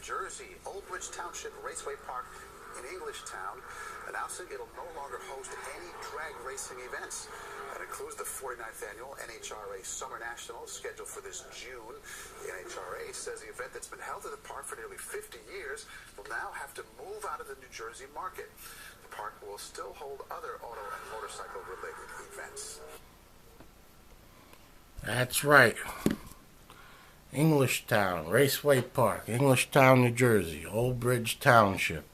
Jersey, Old Bridge Township Raceway Park in Englishtown, announcing it'll no longer host any drag racing events. That includes the 49th annual NHRA Summer Nationals scheduled for this June. The NHRA says the event that's been held at the park for nearly 50 years will now have to move out of the New Jersey market. The park will still hold other auto and motorcycle related events. That's right. Englishtown, Raceway Park, Englishtown, New Jersey, Old Bridge Township.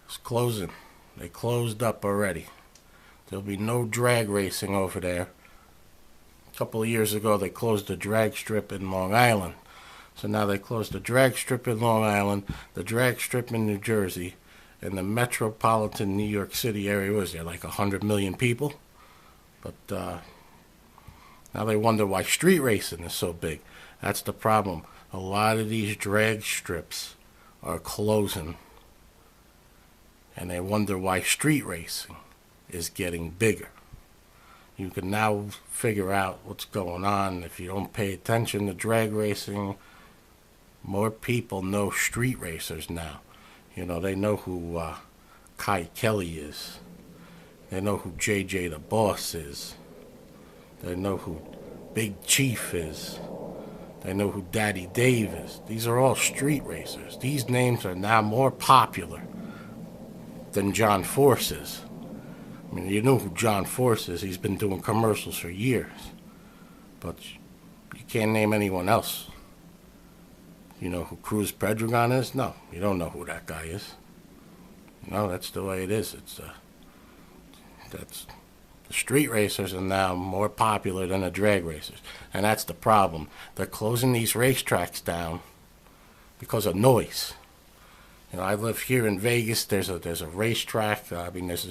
It's closing. They closed up already. There'll be no drag racing over there. A couple of years ago, they closed the drag strip in Long Island. So now they closed the drag strip in Long Island, the drag strip in New Jersey, and the metropolitan New York City area. Was there like 100 million people? But now they wonder why street racing is so big. That's the problem. A lot of these drag strips are closing. And they wonder why street racing is getting bigger. You can now figure out what's going on. If you don't pay attention to drag racing, more people know street racers now. You know, they know who Kai Kelly is. They know who JJ the Boss is. They know who Big Chief is. They know who Daddy Dave is. These are all street racers. These names are now more popular than John Force is. I mean, you know who John Force is. He's been doing commercials for years. But you can't name anyone else. You know who Cruz Pedregon is? No, you don't know who that guy is. No, that's the way it is. That's the street racers are now more popular than the drag racers. And that's the problem. They're closing these racetracks down because of noise. You know, I live here in Vegas. There's a racetrack. There is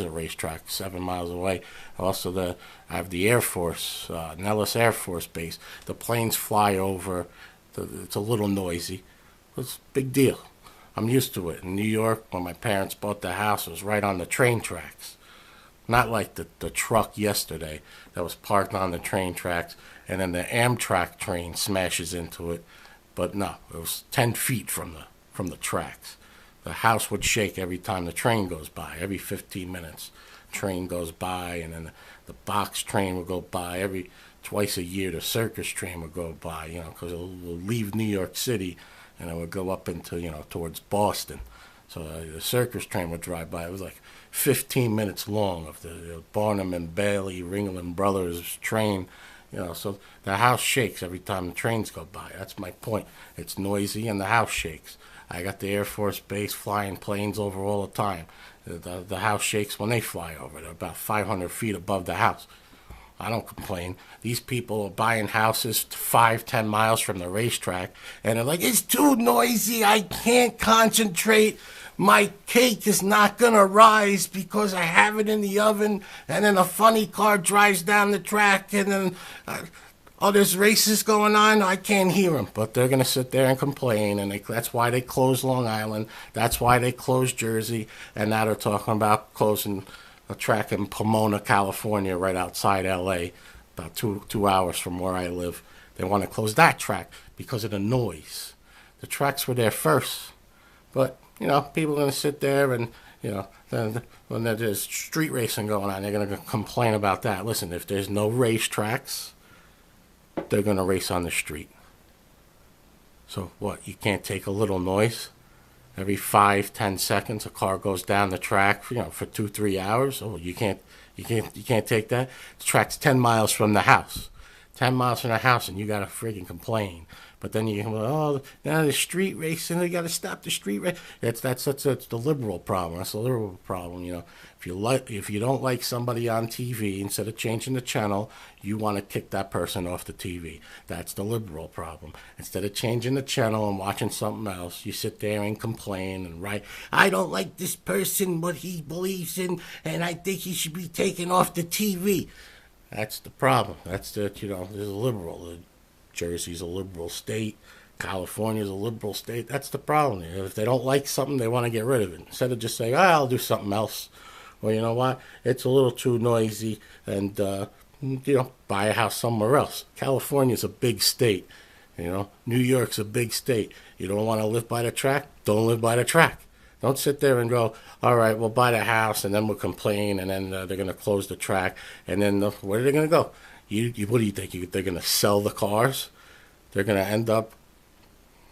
a racetrack 7 miles away. Also, I have the Air Force, Nellis Air Force Base. The planes fly over. It's a little noisy. It's a big deal. I'm used to it. In New York, when my parents bought the house, it was right on the train tracks. Not like the truck yesterday that was parked on the train tracks, and then the Amtrak train smashes into it. But no, it was 10 feet from the tracks. The house would shake every time the train goes by. Every 15 minutes, train goes by, and then the box train would go by. Twice a year, the circus train would go by. You know, because it would leave New York City, and it would go up into towards Boston. So the circus train would drive by. It was like 15 minutes long of the Barnum and Bailey, Ringling Brothers train. So the house shakes every time the trains go by. That's my point. It's noisy and the house shakes. I got the Air Force Base flying planes over all the time. The house shakes when they fly over. They're about 500 feet above the house. I don't complain. These people are buying houses 5-10 miles from the racetrack, and they're like, it's too noisy. I can't concentrate. My cake is not going to rise because I have it in the oven, and then a funny car drives down the track, and then, there's races going on. I can't hear them, but they're going to sit there and complain, and that's why they closed Long Island. That's why they closed Jersey, and now they're talking about closing a track in Pomona, California, right outside L.A., about two hours from where I live. They want to close that track because of the noise. The tracks were there first, but people are going to sit there and, then when there's street racing going on, they're going to complain about that. Listen, if there's no racetracks, they're going to race on the street. So what, you can't take a little noise? Every 5-10 seconds, a car goes down the track, for 2-3 hours. Oh, you can't take that. The track's 10 miles from the house. 10 miles from the house, and you got to friggin' complain. But then you go, now the street racing, they got to stop the street race. That's the liberal problem. That's the liberal problem. If you don't like somebody on TV, instead of changing the channel, you want to kick that person off the TV. That's the liberal problem. Instead of changing the channel and watching something else, you sit there and complain and write, I don't like this person, what he believes in, and I think he should be taken off the TV. That's the problem. That's there's a liberal. Jersey's a liberal state. California's a liberal state. That's the problem. If they don't like something, they want to get rid of it. Instead of just saying, I'll do something else. Well, you know what? It's a little too noisy, and, buy a house somewhere else. California's a big state, New York's a big state. You don't want to live by the track? Don't live by the track. Don't sit there and go, all right, we'll buy the house, and then we'll complain, and then they're going to close the track, and then where are they going to go? What do you think? They're going to sell the cars? They're going to end up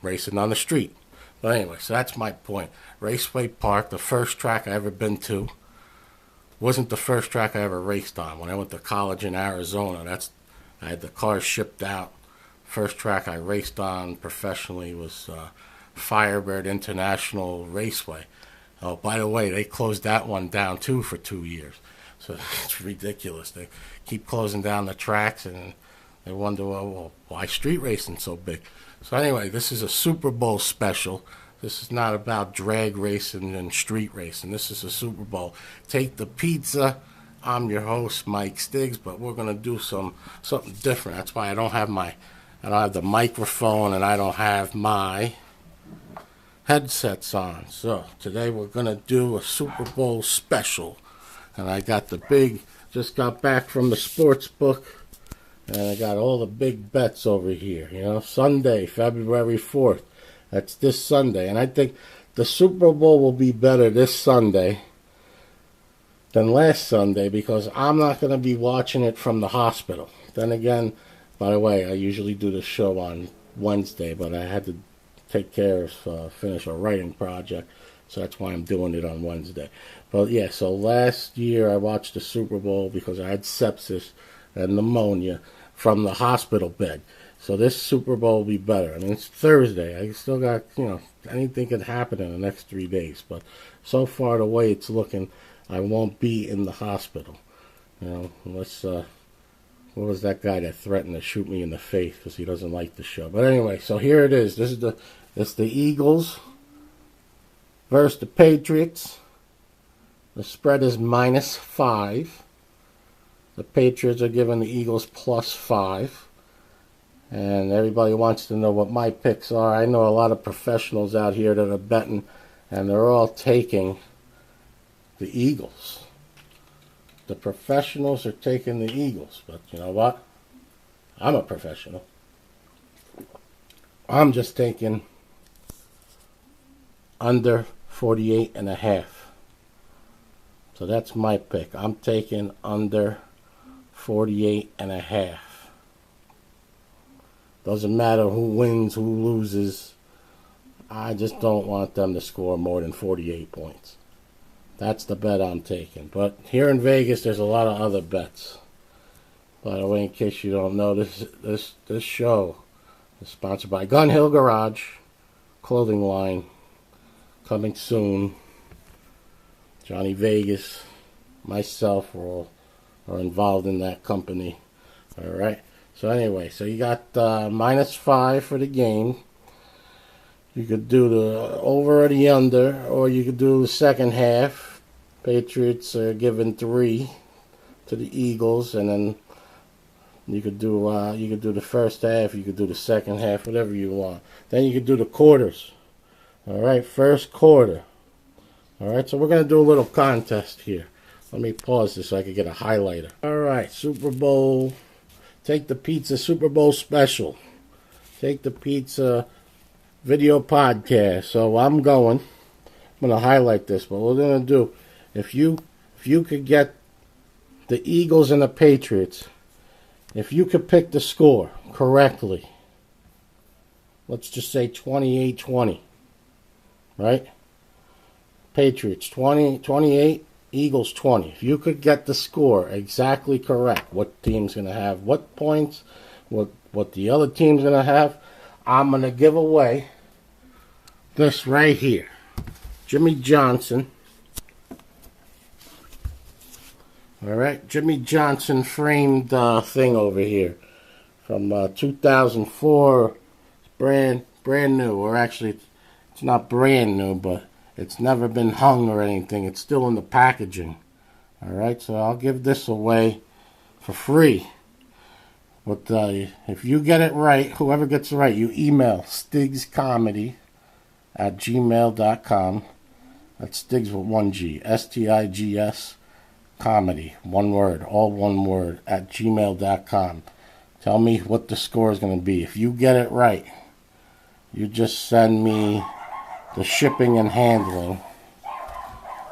racing on the street. But anyway, so that's my point. Raceway Park, the first track I ever been to, wasn't the first track I ever raced on. When I went to college in Arizona, I had the cars shipped out. First track I raced on professionally was Firebird International Raceway. Oh, by the way, they closed that one down too for 2 years. So it's ridiculous. They keep closing down the tracks, and they wonder, well, why street racing so big? So anyway, this is a Super Bowl special. This is not about drag racing and street racing. This is a Super Bowl. Take the pizza. I'm your host, Mike Stigs, but we're gonna do something different. That's why I don't have the microphone, and I don't have my headsets on. So today we're gonna do a Super Bowl special, and I got just got back from the sports book, and I got all the big bets over here. Sunday, February 4th. That's this Sunday. And I think the Super Bowl will be better this Sunday than last Sunday because I'm not going to be watching it from the hospital. Then again, by the way, I usually do the show on Wednesday, but I had to take care of, finish a writing project. So that's why I'm doing it on Wednesday. But yeah, so last year I watched the Super Bowl because I had sepsis and pneumonia from the hospital bed. So this Super Bowl will be better. I mean, it's Thursday. I still got, anything can happen in the next 3 days. But so far, the way it's looking, I won't be in the hospital. Unless, what was that guy that threatened to shoot me in the face because he doesn't like the show? But anyway, so here it is. It's the Eagles versus the Patriots. The spread is -5. The Patriots are giving the Eagles +5. And everybody wants to know what my picks are. I know a lot of professionals out here that are betting, and they're all taking the Eagles. The professionals are taking the Eagles. But you know what? I'm a professional. I'm just taking under 48.5. So that's my pick. I'm taking under 48.5. Doesn't matter who wins, who loses. I just don't want them to score more than 48 points. That's the bet I'm taking. But here in Vegas, there's a lot of other bets. By the way, in case you don't know, this show is sponsored by Gun Hill Garage clothing line. Coming soon. Johnny Vegas, myself, are involved in that company. All right. So anyway, so you got -5 for the game. You could do the over or the under, or you could do the second half. Patriots are giving 3 to the Eagles, and then you could do the first half. You could do the second half, whatever you want. Then you could do the quarters. All right, first quarter. All right, so we're gonna do a little contest here. Let me pause this so I can get a highlighter. All right, Super Bowl. Take the Pizza Super Bowl special. Take the Pizza video podcast. So I'm going to highlight this. But what we're going to do, if you could get the Eagles and the Patriots, if you could pick the score correctly, let's just say 28-20, right? Patriots 28, Eagles 20. If you could get the score exactly correct, what team's going to have what points, what the other team's going to have, I'm going to give away this right here. Jimmy Johnson. All right, Jimmy Johnson framed thing over here from 2004. It's brand new, or actually it's not brand new, but it's never been hung or anything. It's still in the packaging. All right, so I'll give this away for free. But if you get it right, whoever gets it right, you email stigscomedy@gmail.com. That's Stigs with 1 G. STIGS comedy, one word, all one word, @gmail.com. Tell me what the score is going to be. If you get it right, you just send me the shipping and handling.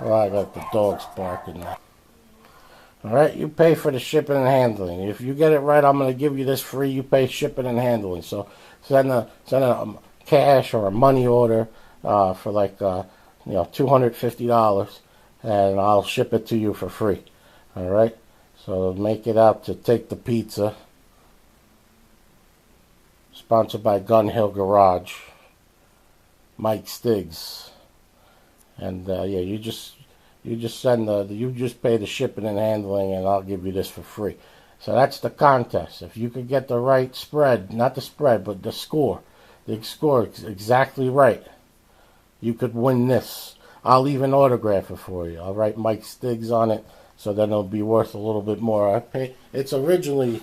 Oh, I got the dogs barking now. Alright, you pay for the shipping and handling. If you get it right, I'm going to give you this free. You pay shipping and handling. So send a cash or a money order for like $250, and I'll ship it to you for free. Alright, so make it out to Take the Pizza, sponsored by Gun Hill Garage, Mike Stigs, and yeah, you just send you just pay the shipping and handling, and I'll give you this for free. So that's the contest. If you could get the right spread, not the spread, but the score exactly right, you could win this. I'll even autograph it for you. I'll write Mike Stigs on it, so then it'll be worth a little bit more. It's originally,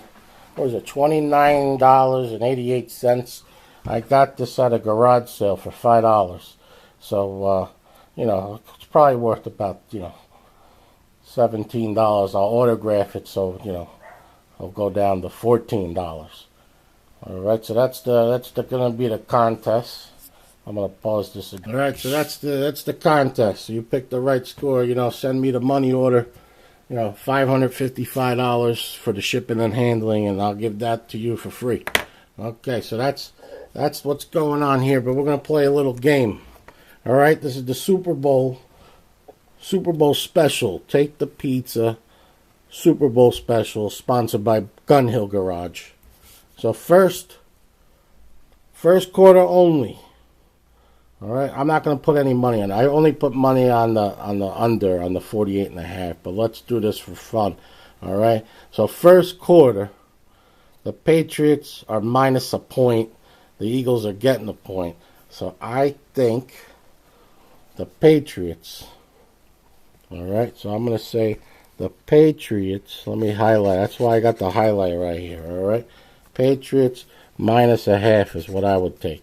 what was it, $29.88. I got this at a garage sale for $5. So, it's probably worth about, $17. I'll autograph it, so, it'll go down to $14. All right, so that's going to be the contest. I'm going to pause this again. All right, so that's the contest. So you pick the right score, send me the money order, $555 for the shipping and handling, and I'll give that to you for free. Okay, so that's what's going on here, but we're going to play a little game. All right, this is the Super Bowl special. Take the Pizza Super Bowl special, sponsored by Gun Hill Garage. So first quarter only. All right, I'm not going to put any money on it. I only put money on the under, on the 48.5. But let's do this for fun. All right. So first quarter, the Patriots are minus a point. The Eagles are getting a point. So I think the Patriots. All right. So I'm going to say the Patriots. Let me highlight. That's why I got the highlight right here. All right. Patriots minus a half is what I would take.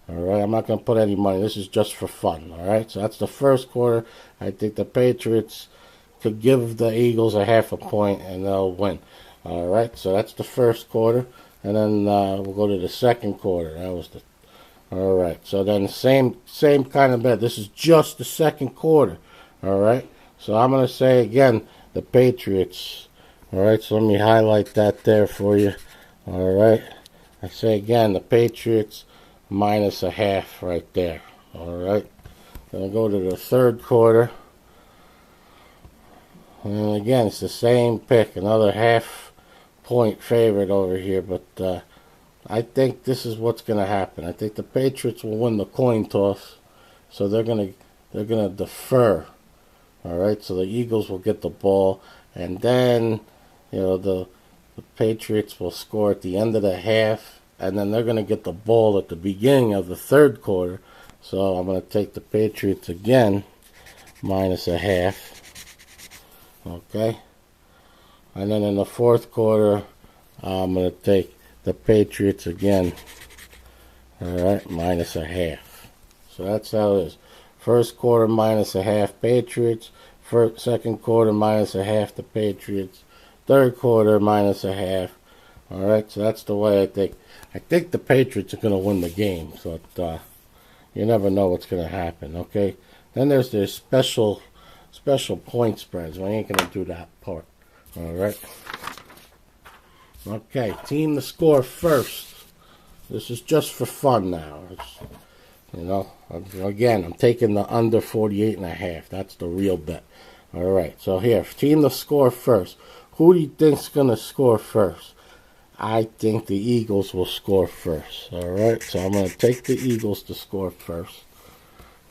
All right, I'm not going to put any money. This is just for fun. All right, so that's the first quarter. I think the Patriots could give the Eagles a half a point, and they'll win. All right, so that's the first quarter, and then we'll go to the second quarter. That was the. All right, so then same kind of bet. This is just the second quarter. All right, so I'm going to say again the Patriots. All right, so let me highlight that there for you. All right, I say again the Patriots. Minus a half right there. All right. Then I go to the third quarter. And again, it's the same pick. Another half point favorite over here. But I think this is what's going to happen. I think the Patriots will win the coin toss. So they're going to defer. All right. So the Eagles will get the ball. And then, the Patriots will score at the end of the half. And then they're going to get the ball at the beginning of the third quarter. So I'm going to take the Patriots again, minus a half. Okay. And then in the fourth quarter, I'm going to take the Patriots again. All right, minus a half. So that's how it is. First quarter, minus a half Patriots. Second quarter, minus a half the Patriots. Third quarter, minus a half. All right, so that's the way I think. I think the Patriots are going to win the game, so you never know what's going to happen, okay? Then there's their special point spreads. We ain't going to do that part, all right? Okay, team to score first. This is just for fun now. Again, I'm taking the under 48.5. That's the real bet. All right, so here, team to score first. Who do you think's going to score first? I think the Eagles will score first. All right, so I'm going to take the Eagles to score first.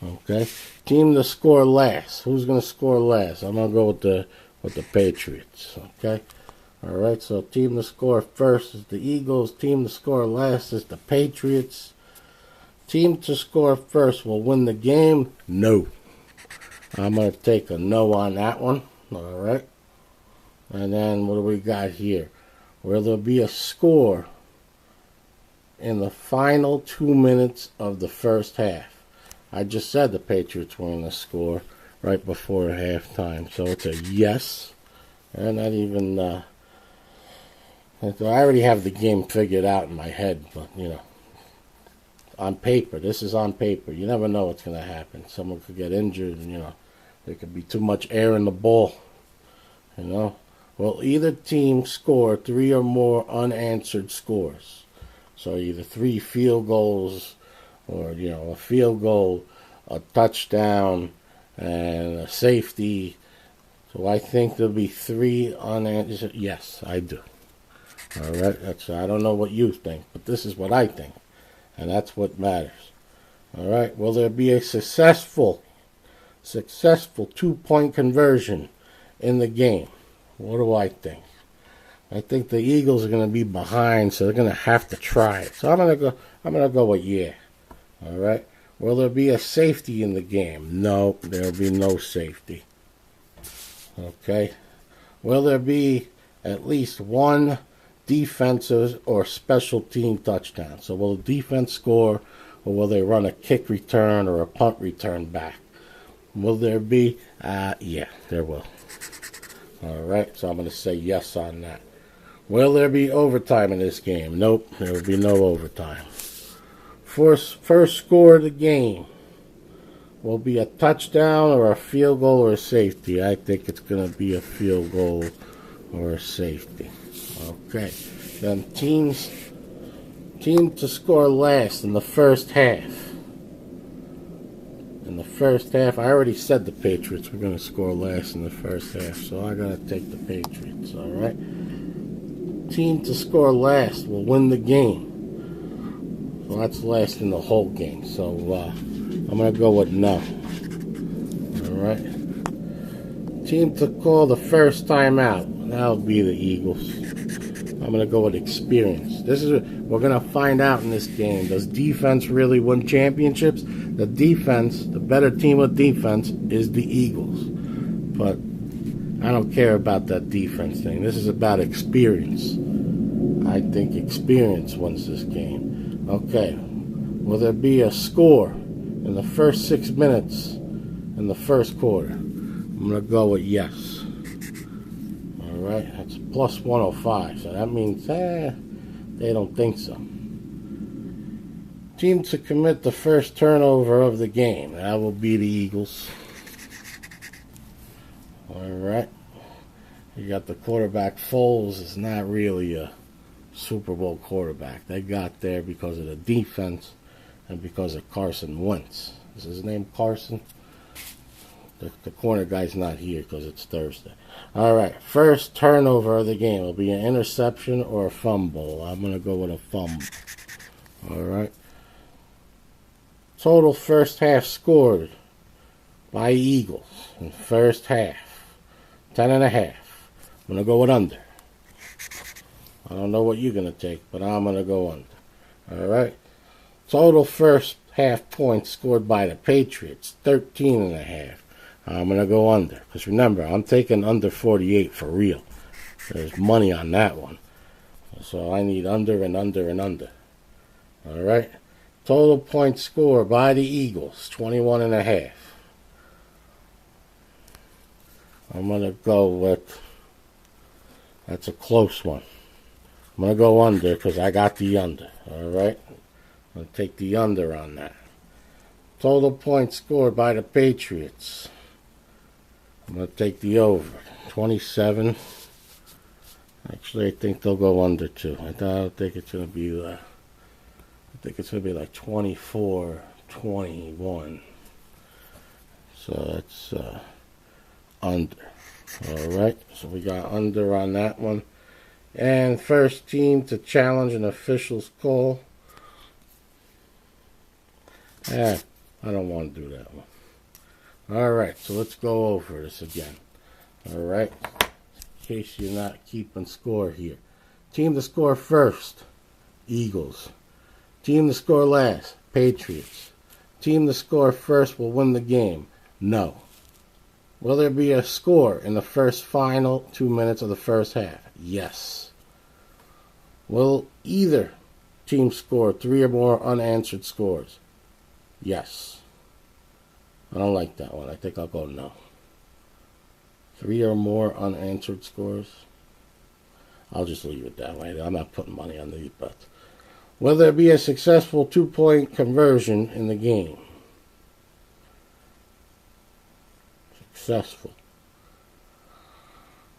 Okay, team to score last. Who's going to score last? I'm going to go with the Patriots. Okay, all right. So team to score first is the Eagles. Team to score last is the Patriots. Team to score first will win the game. No, I'm going to take a no on that one. All right, and then what do we got here? Where there'll be a score in the final 2 minutes of the first half. I just said the Patriots were going to score right before halftime, so it's a yes. And not even And so I already have the game figured out in my head, but, on paper. This is on paper. You never know what's going to happen. Someone could get injured, and, there could be too much air in the ball, Well, either team score 3 or more unanswered scores. So either 3 field goals or, a field goal, a touchdown, and a safety. So I think there'll be 3 unanswered. Yes, I do. All right. I don't know what you think, but this is what I think. And that's what matters. All right. Will there be a successful 2-point conversion in the game? What do I think? I think the Eagles are going to be behind, so they're going to have to try it. So I'm going to go with yeah. All right. Will there be a safety in the game? No, there'll be no safety. Okay. Will there be at least 1 defensive or special team touchdown? So will the defense score, or will they run a kick return or a punt return back? Will there be? Yeah, there will. All right, so I'm going to say yes on that. Will there be overtime in this game? Nope, there will be no overtime. First score of the game will be a touchdown or a field goal or a safety. I think it's going to be a field goal or a safety. Okay. Then team to score last in the first half. In the first half, I already said the Patriots were going to score last in the first half, so I got to take the Patriots, all right? Team to score last will win the game. So that's last in the whole game, so I'm going to go with no. All right? Team to call the first time out, that'll be the Eagles. I'm going to go with experience. We're going to find out in this game. Does defense really win championships? The defense, the better team with defense is the Eagles. But I don't care about that defense thing. This is about experience. I think experience wins this game. Okay. Will there be a score in the first 6 minutes in the first quarter? I'm going to go with yes. All right, that's plus 105, so that means they don't think so. Team to commit the first turnover of the game, that will be the Eagles. All right, you got the quarterback. Foles is not really a Super Bowl quarterback. They got there because of the defense and because of Carson Wentz. Is his name Carson? The corner guy's not here because it's Thursday. All right, first turnover of the game will be an interception or a fumble. I'm going to go with a fumble. All right. Total first half scored by Eagles in first half, 10.5. I'm going to go with under. I don't know what you're going to take, but I'm going to go under. All right. Total first half points scored by the Patriots, 13.5. I'm going to go under. Because remember, I'm taking under 48 for real. There's money on that one. So I need under and under and under. All right. Total points scored by the Eagles, 21.5. I'm going to go with, that's a close one. I'm going to go under because I got the under. All right. I'm going to take the under on that. Total points scored by the Patriots. I'm going to take the over, 27. Actually, I think they'll go under too. I don't think it's going to be, I think it's going to be like 24-21. So that's under. All right, so we got under on that one. And first team to challenge an official's call. I don't want to do that one. All right, so let's go over this again. All right, in case you're not keeping score here. Team to score first, Eagles. Team to score last, Patriots. Team to score first will win the game. No. Will there be a score in the final 2 minutes of the first half? Yes. Will either team score 3 or more unanswered scores? Yes. I don't like that one. I think I'll go no. 3 or more unanswered scores. I'll just leave it that way. I'm not putting money on these bets. Will there be a successful 2-point conversion in the game? Successful.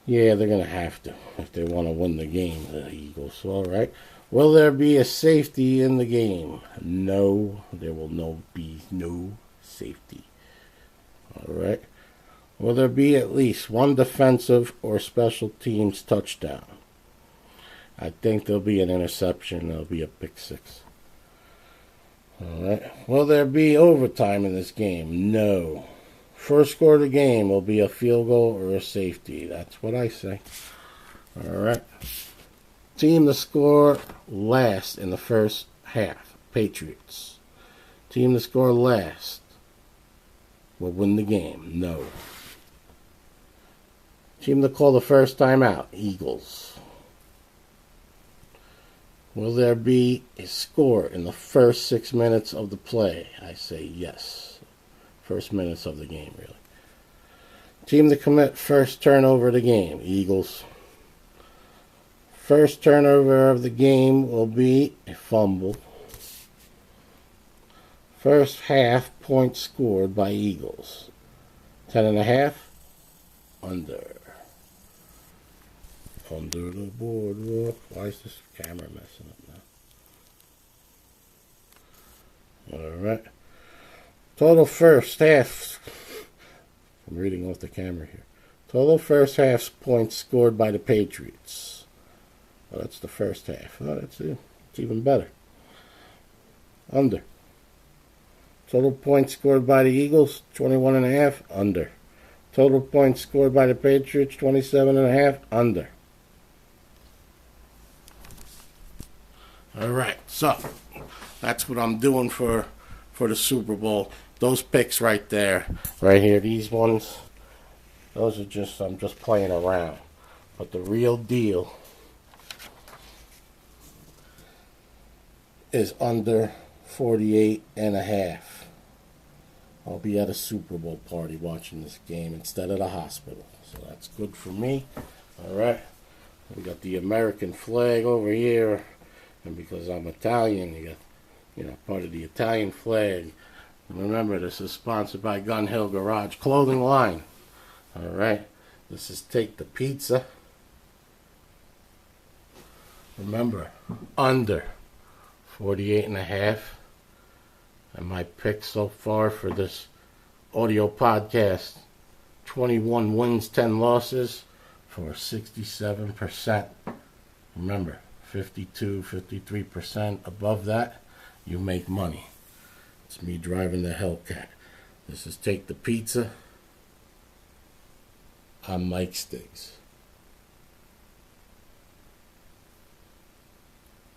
Yeah, they're going to have to if they want to win the game, the Eagles. All right. Will there be a safety in the game? No, there will be no safety. All right. Will there be at least one defensive or special teams touchdown? I think there'll be an interception. There'll be a pick six. All right. Will there be overtime in this game? No. First score of the game will be a field goal or a safety. That's what I say. All right. Team to score last in the first half. Patriots. Team to score last will win the game. No. Team to call the first time out. Eagles. Will there be a score in the first 6 minutes of the play? I say yes. First minutes of the game, really. Team to commit first turnover of the game. Eagles. First turnover of the game will be a fumble. First half point scored by Eagles. 10.5. Under. Under the boardwalk. Why is this camera messing up now? Alright. Total first half. I'm reading off the camera here. Total first half points scored by the Patriots. Oh, that's the first half. Oh, it's even better. Under. Total points scored by the Eagles, 21.5. Under. Total points scored by the Patriots, 27.5. Under. All right, so that's what I'm doing for the Super Bowl. Those picks right there, right here, these ones, those are just, I'm just playing around. But the real deal is under 48.5. I'll be at a Super Bowl party watching this game instead of the hospital. So that's good for me. All right. We got the American flag over here. And because I'm Italian, you got, part of the Italian flag. And remember, this is sponsored by Gun Hill Garage Clothing Line. All right. This is Take the Pizza. Remember, under 48.5. And my pick so far for this audio podcast, 21 wins, 10 losses for 67%. Remember, 52, 53% above that, you make money. It's me driving the Hellcat. This is Take the Pizza. I'm Mike Stigs.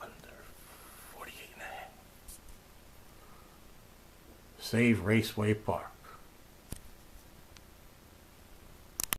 Under 48.5. Save Raceway Park.